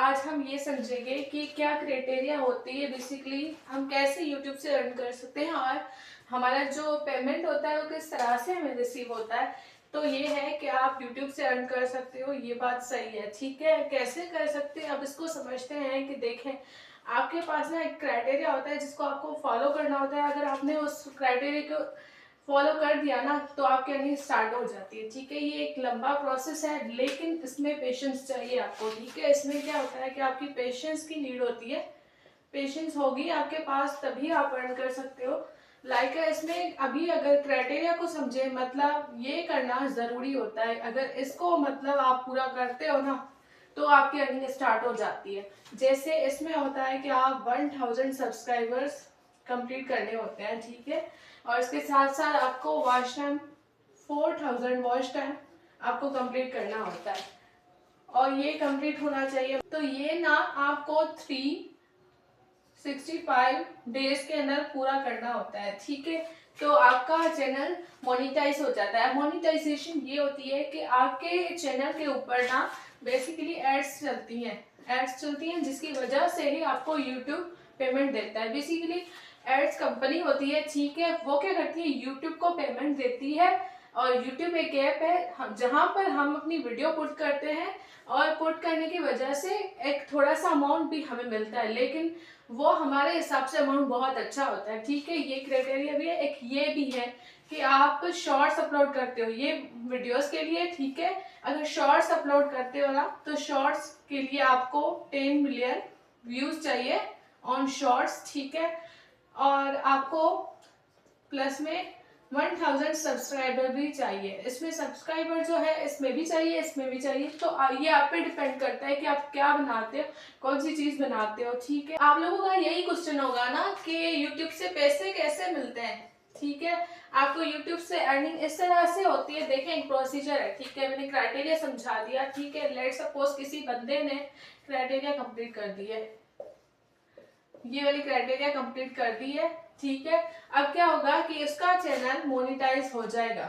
आज हम ये समझेंगे कि क्या क्राइटेरिया होती है, बेसिकली हम कैसे यूट्यूब से अर्न कर सकते हैं और हमारा जो पेमेंट होता है वो किस तरह से हमें रिसीव होता है। तो ये है कि आप यूट्यूब से अर्न कर सकते हो, ये बात सही है। ठीक है, कैसे कर सकते हैं अब इसको समझते हैं। कि देखें, आपके पास ना एक क्राइटेरिया होता है जिसको आपको फॉलो करना होता है। अगर आपने उस क्राइटेरिया को फॉलो कर दिया ना तो आपकी अर्निंग स्टार्ट हो जाती है। ठीक है, ये एक लंबा प्रोसेस है लेकिन इसमें पेशेंस चाहिए आपको। ठीक है, इसमें क्या होता है कि आपकी पेशेंस की नीड होती है। पेशेंस होगी आपके पास तभी आप अर्न कर सकते हो। लाइक इसमें अभी अगर क्राइटेरिया को समझे, मतलब ये करना जरूरी होता है। अगर इसको मतलब आप पूरा करते हो ना तो आपकी अर्निंग स्टार्ट हो जाती है। जैसे इसमें होता है कि आप 1000 सब्सक्राइबर्स कंप्लीट करने होते हैं। ठीक है, और इसके साथ साथ आपको वॉच टाइम 4000 वॉच टाइम आपको कंप्लीट करना होता है और ये कंप्लीट होना चाहिए। तो ये ना आपको 365 डेज के अंदर पूरा करना होता है। ठीक है, तो आपका चैनल मोनिटाइज हो जाता है। मोनिटाइजेशन ये होती है कि आपके चैनल के ऊपर ना बेसिकली एड्स चलती हैं जिसकी वजह से ही आपको यूट्यूब पेमेंट देता है। बेसिकली एड्स कंपनी होती है, ठीक है, वो क्या करती है, यूट्यूब को पेमेंट देती है। और यूट्यूब एक ऐप है जहां पर हम अपनी वीडियो पुट करते हैं और पुट करने की वजह से एक थोड़ा सा अमाउंट भी हमें मिलता है, लेकिन वो हमारे हिसाब से अमाउंट बहुत अच्छा होता है। ठीक है, ये क्राइटेरिया भी है। एक ये भी है कि आप शॉर्ट्स अपलोड करते हो, ये वीडियोस के लिए। ठीक है, अगर शॉर्ट्स अपलोड करते हो ना तो शॉर्ट्स के लिए आपको 10 मिलियन व्यूज चाहिए ऑन शॉर्ट्स। ठीक है, और आपको प्लस में 1000 सब्सक्राइबर भी चाहिए। इसमें सब्सक्राइबर जो है इसमें भी चाहिए, इसमें भी चाहिए। तो ये आप पे डिपेंड करता है कि आप क्या बनाते हो, कौन सी चीज बनाते हो। ठीक है, आप लोगों का यही क्वेश्चन होगा ना कि यूट्यूब से पैसे कैसे मिलते हैं। ठीक है, आपको यूट्यूब से अर्निंग इस तरह से होती है। देखें, एक प्रोसीजर है। ठीक है, मैंने क्राइटेरिया समझा दिया। ठीक है, लेट सपोज किसी बंदे ने क्राइटेरिया कंप्लीट कर दी है, ये वाली क्राइटेरिया कंप्लीट कर दी है। ठीक है, अब क्या होगा कि इसका चैनल मोनिटाइज हो जाएगा।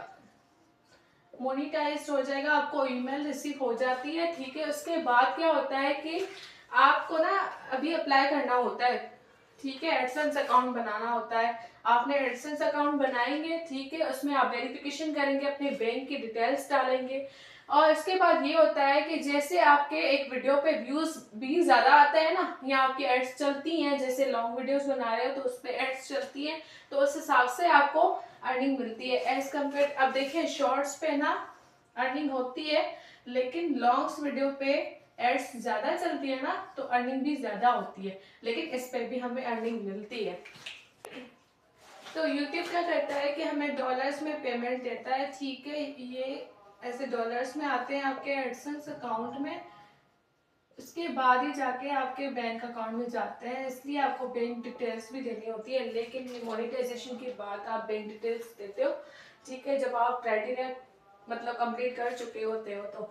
आपको ईमेल रिसीव हो जाती है। ठीक है, उसके बाद क्या होता है कि आपको ना अभी अप्लाई करना होता है। ठीक है, एडसेंस अकाउंट बनाना होता है। आपने एडसेंस अकाउंट बनाएंगे। ठीक है, उसमें आप वेरिफिकेशन करेंगे, अपने बैंक की डिटेल्स डालेंगे और इसके बाद ये होता है कि जैसे आपके एक वीडियो पे व्यूज भी ज्यादा आता है ना, या आपकी एड्स चलती हैं, जैसे लॉन्ग वीडियोस बना रहे हो तो उस पर एड्स चलती हैं, तो उस हिसाब से आपको अर्निंग मिलती है एज कम्पेयर। अब देखिए, शॉर्ट्स पे ना अर्निंग होती है लेकिन लॉन्ग्स वीडियो पे एड्स ज्यादा चलती है ना तो अर्निंग भी ज्यादा होती है, लेकिन इस पे भी हमें अर्निंग मिलती है। तो यूट्यूब क्या करता है कि हमें डॉलर्स में पेमेंट देता है। ठीक है, ये ऐसे डॉलर्स में आते हैं आपके एडसेंस अकाउंट में, उसके बाद ही जाके आपके बैंक अकाउंट में जाते हैं। इसलिए आपको बैंक डिटेल्स भी देनी होती है, लेकिन मोनेटाइजेशन के बाद आप बैंक डिटेल्स देते हो। ठीक है, जब आप क्राइटेरिया मतलब कंप्लीट कर चुके होते हो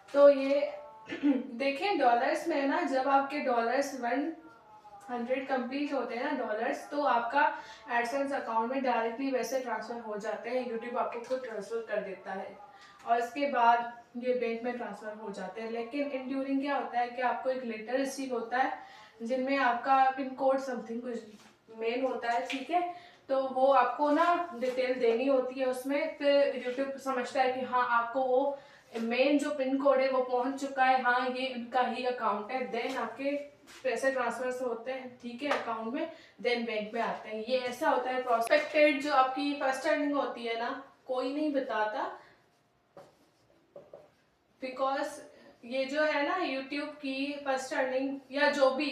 तो ये देखें, डॉलर्स में ना जब आपके डॉलर्स 100 कंप्लीट होते हैं ना डॉलर्स, तो आपका एडसेंस अकाउंट में डायरेक्टली वैसे ट्रांसफर हो जाते हैं। यूट्यूब आपको खुद ट्रांसफर कर देता है और इसके बाद ये बैंक में ट्रांसफर हो जाते हैं। लेकिन इन ड्यूरिंग क्या होता है कि आपको एक लेटर रिसीव होता है जिनमें आपका पिन कोड समथिंग कुछ मेल होता है। ठीक है, तो वो आपको ना डिटेल देनी होती है उसमें। फिर यूट्यूब समझता है कि हाँ, आपको वो मेन जो पिन कोड है वो पहुंच चुका है, हाँ ये इनका ही अकाउंट है। देन आपके पैसे ट्रांसफर होते हैं। ठीक है, अकाउंट में, देन बैंक में आते हैं। ये ऐसा होता है प्रोस्पेक्टेड। जो आपकी फर्स्ट अर्निंग होती है ना, कोई नहीं बताता, बिकॉज ये जो है ना यूट्यूब की फर्स्ट अर्निंग या जो भी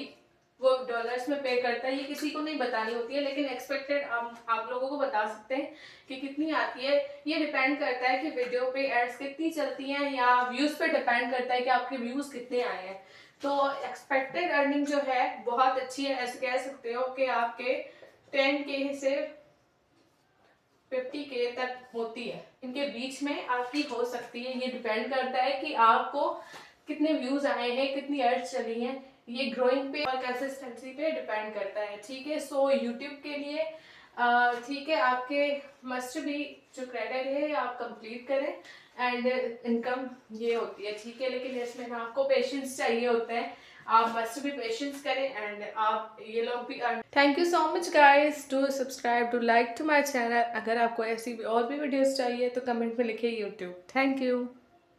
वो डॉलर्स में पे करता है, ये किसी को नहीं बतानी होती है। लेकिन एक्सपेक्टेड आप लोगों को बता सकते हैं कि कितनी आती है। ये डिपेंड करता है कि वीडियो पे एड्स कितनी चलती हैं, या व्यूज पे डिपेंड करता है कि आपके व्यूज कितने आए हैं। तो एक्सपेक्टेड अर्निंग जो है बहुत अच्छी है। ऐसे कह सकते हो कि आपके 10K से 50K तक होती है, इनके बीच में आपकी हो सकती है। ये डिपेंड करता है कि आपको कितने व्यूज आए हैं, कितनी एड्स चली हैं। ये ग्रोइंग पे और कंसिस्टेंसी पे डिपेंड करता है। ठीक है, सो यूट्यूब के लिए ठीक है, आपके मस्ट भी जो क्राइटेरिया है आप कंप्लीट करें एंड इनकम ये होती है। ठीक है, लेकिन इसमें ना आपको पेशेंस चाहिए होता है। आप मस्ट भी पेशेंस करें एंड आप ये लोग भी earn. Thank you so much guys, do subscribe, do like to my channel. अगर आपको ऐसी और भी वीडियोस चाहिए तो कमेंट में लिखिए यूट्यूब। Thank you.